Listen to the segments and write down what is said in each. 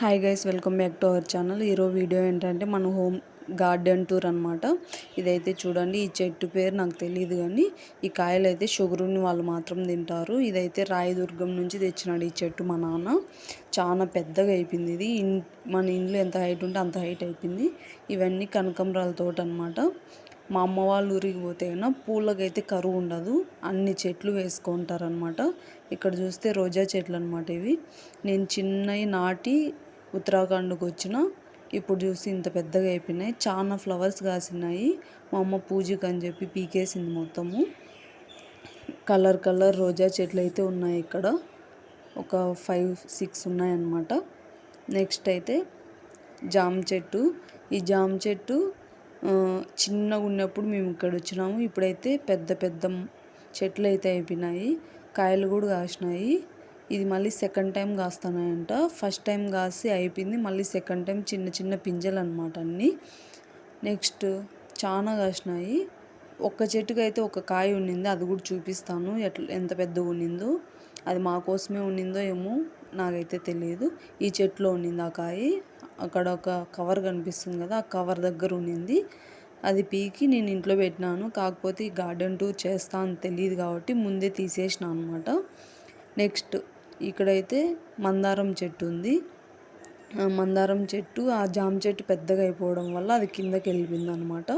Hi guys, welcome back to our channel. ఈరోజు video ఏంటంటే మన హోమ్ గార్డెన్ టూర్ అనమాట. ఇదైతే చూడండి, ఈ చెట్టు పేరు నాకు తెలియదు కానీ ఈ కాయలు అయితే షుగర్ ఉన్న వాళ్ళు మాత్రం తింటారు. ఇదైతే రాయదుర్గం నుంచి తెచ్చినాడు ఈ చెట్టు మా నాన్న. చాలా పెద్దగా అయిపోయింది ఇది. మన ఇంట్లో ఎంత హైట్ ఉంటే అంత హైట్ అయిపోయింది. ఇవన్నీ కనకంబరాల తోట అనమాట. మా అమ్మ వాళ్ళు ఊరికి పోతే అయినా పూలకైతే కరువు ఉండదు, అన్ని చెట్లు వేసుకుంటారనమాట. ఇక్కడ చూస్తే రోజా చెట్లు అనమాట ఇవి. నేను చిన్నవి నాటి ఉత్తరాఖండ్కి వచ్చిన, ఇప్పుడు చూసి ఇంత పెద్దగా అయిపోయినాయి. చాలా ఫ్లవర్స్ కాసినాయి. మా అమ్మ పూజకి అని చెప్పి పీకేసింది మొత్తము. కలర్ కలర్ రోజా చెట్లు అయితే ఉన్నాయి ఇక్కడ. ఒక 5-6 ఉన్నాయన్నమాట. నెక్స్ట్ అయితే జామ చెట్టు. ఈ జామ చెట్టు చిన్నగా ఉన్నప్పుడు మేము ఇక్కడ వచ్చినాము. ఇప్పుడైతే పెద్ద పెద్ద చెట్లు అయితే అయిపోయినాయి, కాయలు కూడా కాసినాయి. ఇది మళ్ళీ సెకండ్ టైం కాస్తున్నాయంట. ఫస్ట్ టైం కాసి అయిపోయింది, మళ్ళీ సెకండ్ టైం చిన్న చిన్న పింజలు అనమాట అన్నీ. నెక్స్ట్ చాలా కాసినాయి. ఒక్క చెట్టుకి అయితే ఒక కాయ ఉండింది, అది కూడా చూపిస్తాను ఎంత పెద్దగా ఉండిందో. అది మా కోసమే ఉండిందో ఏమో నాకైతే తెలియదు. ఈ చెట్లో ఉండింది ఆ కాయ. అక్కడ ఒక కవర్ కనిపిస్తుంది కదా, ఆ కవర్ దగ్గర ఉండింది. అది పీకి నేను ఇంట్లో పెట్టినాను. కాకపోతే ఈ గార్డెన్ టూర్ చేస్తా అని తెలియదు కాబట్టి ముందే తీసేసిన అనమాట. నెక్స్ట్ ఇక్కడైతే మందారం చెట్టు ఉంది. మందారం చెట్టు, ఆ జామ చెట్టు పెద్దగా అయిపోవడం వల్ల అది కిందకి వెళ్ళిపోయింది అనమాట.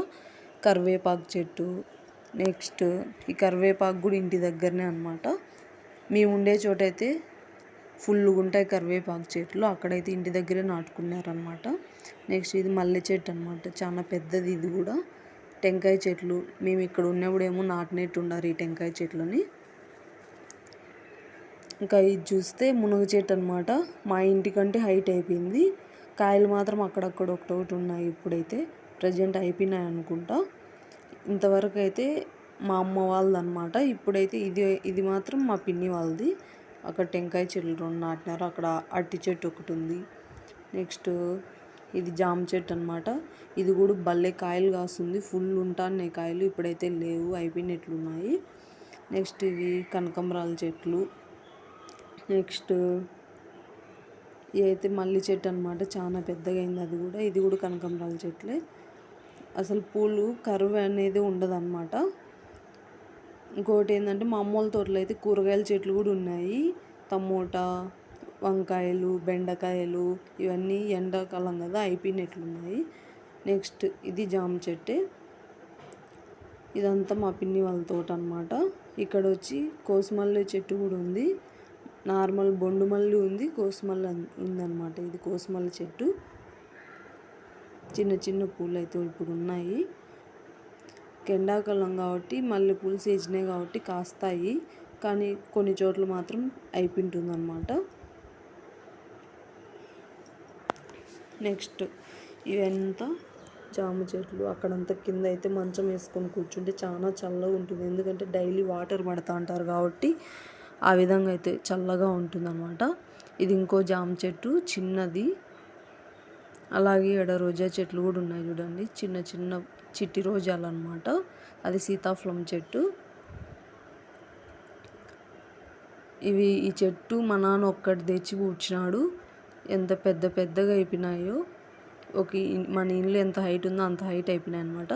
కరివేపాకు చెట్టు. నెక్స్ట్ ఈ కరివేపాకు కూడా ఇంటి దగ్గరనే అనమాట. మేము ఉండే చోటైతే ఫుల్గా ఉంటాయి కరివేపాకు చెట్లు, అక్కడైతే ఇంటి దగ్గరే నాటుకున్నారనమాట. నెక్స్ట్ ఇది మల్లె చెట్టు అనమాట, చాలా పెద్దది ఇది కూడా. టెంకాయ చెట్లు మేము ఇక్కడ ఉన్నప్పుడు ఏమో నాటినట్టు ఉన్నారు ఈ టెంకాయ చెట్లని. ఇంకా ఇది చూస్తే మునగ చెట్టు అనమాట. మా ఇంటికంటే హైట్ అయిపోయింది. కాయలు మాత్రం అక్కడక్కడ ఒకటి ఉన్నాయి. ఇప్పుడైతే ప్రజెంట్ అయిపోయినాయి అనుకుంటా. ఇంతవరకు అయితే మా అమ్మ వాళ్ళది అనమాట. ఇప్పుడైతే ఇది మాత్రం మా పిన్ని వాళ్ళది. అక్కడ టెంకాయ చెట్లు 2 నాటినారు. అక్కడ అరటి చెట్టు ఒకటి ఉంది. నెక్స్ట్ ఇది జామ చెట్టు అనమాట. ఇది కూడా భలే కాయలు కాస్తుంది, ఫుల్ ఉంటాయి కాయలు. ఇప్పుడైతే లేవు, అయిపోయినట్లున్నాయి. నెక్స్ట్ ఇవి కనకంబరాల చెట్లు. నెక్స్ట్ ఇదైతే మల్లి చెట్టు అనమాట, చాలా పెద్దగా అయింది అది కూడా. ఇది కూడా కనకంబరాల చెట్లే. అసలు పూలు కరువు అనేది ఉండదు అనమాట. ఇంకోటి ఏంటంటే మా అమ్మోళ్ళ తోటలో అయితే కూరగాయల చెట్లు కూడా ఉన్నాయి. టమోటా, వంకాయలు, బెండకాయలు, ఇవన్నీ ఎండాకాలం కదా అయిపోయినట్లున్నాయి. నెక్స్ట్ ఇది జామ చెట్టే. ఇదంతా మా పిన్ని వాళ్ళ తోట అనమాట. ఇక్కడ వచ్చి కోసుమల్లి చెట్టు కూడా ఉంది. నార్మల్ బొండు మల్లి ఉంది, కోసుమల్లి ఉందన్నమాట. ఇది కోసుమల్లి చెట్టు. చిన్న చిన్న పూలు అయితే ఇప్పుడు ఉన్నాయి. ఎండాకాలం కాబట్టి మల్లెపూలు సీజనే కాబట్టి కాస్తాయి, కానీ కొన్ని చోట్ల మాత్రం అయిపోతుంది అన్నమాట. నెక్స్ట్ ఇవంతా జామ చెట్లు. అక్కడంతా కింద అయితే మంచం వేసుకొని కూర్చుంటే చాలా చల్లగా ఉంటుంది, ఎందుకంటే డైలీ వాటర్ పడతా ఉంటారు కాబట్టి ఆ విధంగా అయితే చల్లగా ఉంటుంది అన్నమాట. ఇది ఇంకో జామ చెట్టు చిన్నది. అలాగే ఇక్కడ రోజా చెట్లు కూడా ఉన్నాయి చూడండి, చిన్న చిన్న చిట్టి రోజాలు అనమాట. అది సీతాఫలం చెట్టు. ఈ చెట్టు మా నాన్న ఒక్కటి తెచ్చి పూడ్చినాడు. ఎంత పెద్దగా అయిపోయినాయో. మన ఇల్లు ఎంత హైట్ ఉందో అంత హైట్ అయిపోయినాయి అనమాట.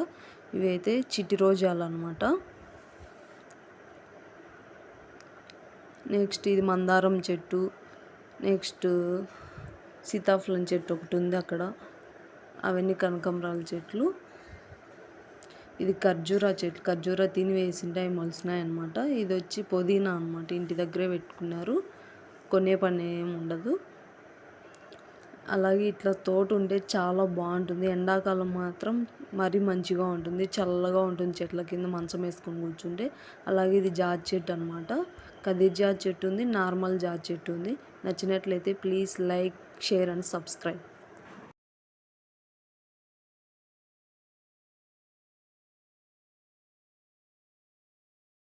ఇవి అయితే చిట్టి రోజాలు అనమాట. నెక్స్ట్ ఇది మందారం చెట్టు. నెక్స్ట్ సీతాఫలం చెట్టు ఒకటి ఉంది అక్కడ. అవన్నీ కనకంబరాల చెట్లు. ఇది ఖర్జూరా చెట్లు. ఖర్జూరా తిని వేసింటే అవి మొలిసినాయి అనమాట. ఇది వచ్చి పుదీనా అనమాట, ఇంటి దగ్గరే పెట్టుకున్నారు, కొనే పని ఏమి ఉండదు. అలాగే ఇట్లా తోట ఉంటే చాలా బాగుంటుంది. ఎండాకాలం మాత్రం మరీ మంచిగా ఉంటుంది, చల్లగా ఉంటుంది చెట్ల కింద మంచం వేసుకొని కూర్చుంటే. అలాగే ఇది జాజ్ చెట్టు అనమాట. కదిరి జాజ్ చెట్టు ఉంది, నార్మల్ జాజ్ చెట్టు ఉంది. నచ్చినట్లయితే please like, share and subscribe.